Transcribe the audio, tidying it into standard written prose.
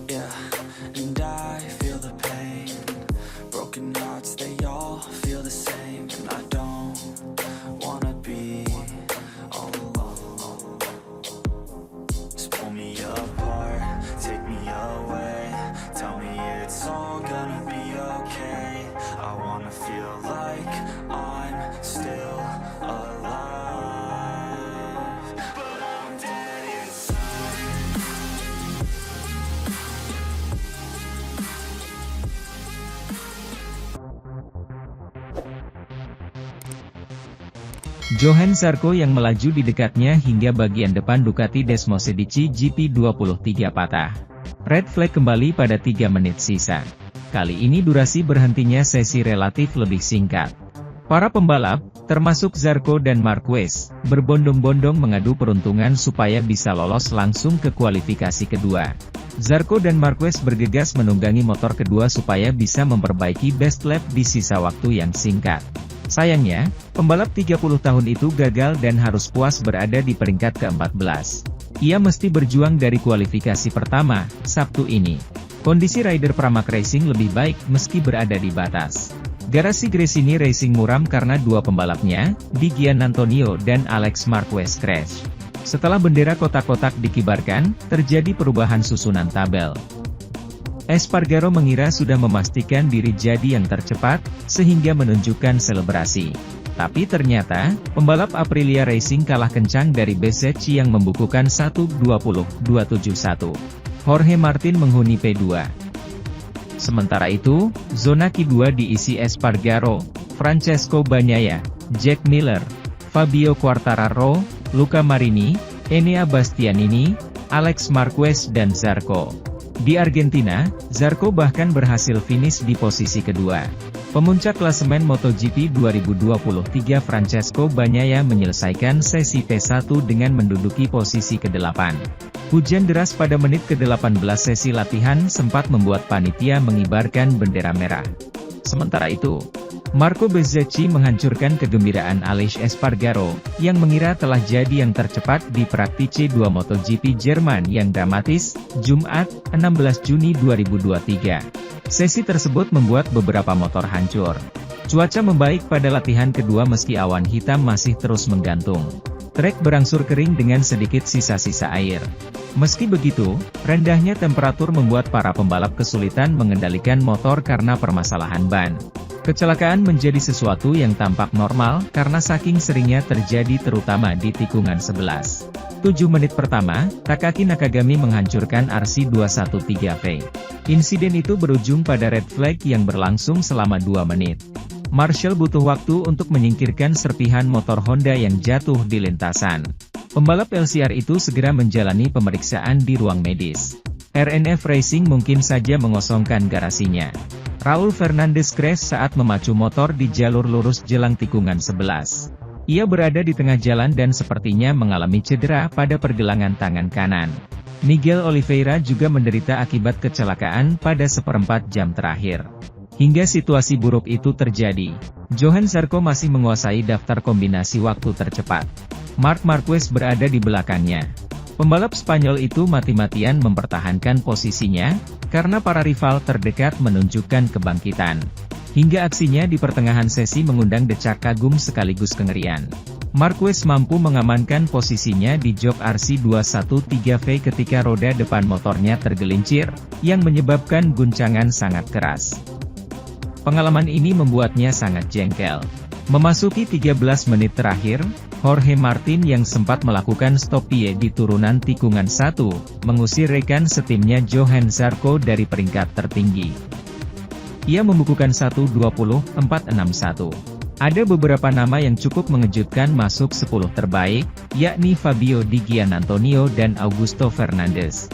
Yeah, and I feel the pain. Broken hearts, they all feel the same. And I don't wanna be all alone. Just pull me apart, take me away. Tell me it's all gonna be okay. I wanna feel like I'm still alive, but I'm dead inside. Johann Zarco yang melaju di dekatnya hingga bagian depan Ducati Desmosedici GP23 patah. Red flag kembali pada 3 menit sisa. Kali ini durasi berhentinya sesi relatif lebih singkat. Para pembalap, termasuk Zarco dan Marquez, berbondong-bondong mengadu peruntungan supaya bisa lolos langsung ke kualifikasi kedua. Zarco dan Marquez bergegas menunggangi motor kedua supaya bisa memperbaiki best lap di sisa waktu yang singkat. Sayangnya, pembalap 30 tahun itu gagal dan harus puas berada di peringkat ke-14. Ia mesti berjuang dari kualifikasi pertama, Sabtu ini. Kondisi rider Pramac Racing lebih baik meski berada di batas. Garasi Gresini Racing muram karena dua pembalapnya, Di Giannantonio dan Alex Marquez crash. Setelah bendera kotak-kotak dikibarkan, terjadi perubahan susunan tabel. Espargaro mengira sudah memastikan diri jadi yang tercepat, sehingga menunjukkan selebrasi. Tapi ternyata, pembalap Aprilia Racing kalah kencang dari Bezzecchi yang membukukan 1:20.271. Jorge Martin menghuni P2. Sementara itu, zona Q2 diisi Espargaro, Francesco Bagnaia, Jack Miller, Fabio Quartararo, Luca Marini, Enea Bastianini, Alex Marquez dan Zarco. Di Argentina, Zarco bahkan berhasil finish di posisi kedua. Pemuncak klasemen MotoGP 2023 Francesco Bagnaia menyelesaikan sesi P1 dengan menduduki posisi ke-8. Hujan deras pada menit ke-18 sesi latihan sempat membuat panitia mengibarkan bendera merah. Sementara itu, Marco Bezzecchi menghancurkan kegembiraan Aleix Espargaro, yang mengira telah jadi yang tercepat di Praktice 2 MotoGP Jerman yang dramatis, Jumat, 16 Juni 2023. Sesi tersebut membuat beberapa motor hancur. Cuaca membaik pada latihan kedua meski awan hitam masih terus menggantung. Trek berangsur kering dengan sedikit sisa-sisa air. Meski begitu, rendahnya temperatur membuat para pembalap kesulitan mengendalikan motor karena permasalahan ban. Kecelakaan menjadi sesuatu yang tampak normal karena saking seringnya terjadi terutama di tikungan 11. 7 menit pertama, Takaki Nakagami menghancurkan RC213V. Insiden itu berujung pada red flag yang berlangsung selama 2 menit. Marshall butuh waktu untuk menyingkirkan serpihan motor Honda yang jatuh di lintasan. Pembalap LCR itu segera menjalani pemeriksaan di ruang medis. RNF Racing mungkin saja mengosongkan garasinya. Raul Fernandez crash saat memacu motor di jalur lurus jelang tikungan 11. Ia berada di tengah jalan dan sepertinya mengalami cedera pada pergelangan tangan kanan. Miguel Oliveira juga menderita akibat kecelakaan pada seperempat jam terakhir. Hingga situasi buruk itu terjadi, Johann Zarco masih menguasai daftar kombinasi waktu tercepat. Marc Marquez berada di belakangnya. Pembalap Spanyol itu mati-matian mempertahankan posisinya, karena para rival terdekat menunjukkan kebangkitan. Hingga aksinya di pertengahan sesi mengundang decak kagum sekaligus kengerian. Marquez mampu mengamankan posisinya di jok RC213V ketika roda depan motornya tergelincir, yang menyebabkan guncangan sangat keras. Pengalaman ini membuatnya sangat jengkel. Memasuki 13 menit terakhir, Jorge Martin yang sempat melakukan stopie di turunan tikungan 1, mengusir rekan setimnya Johann Zarco dari peringkat tertinggi. Ia membukukan 1:20.461. Ada beberapa nama yang cukup mengejutkan masuk 10 terbaik, yakni Fabio Di Giannantonio dan Augusto Fernandes.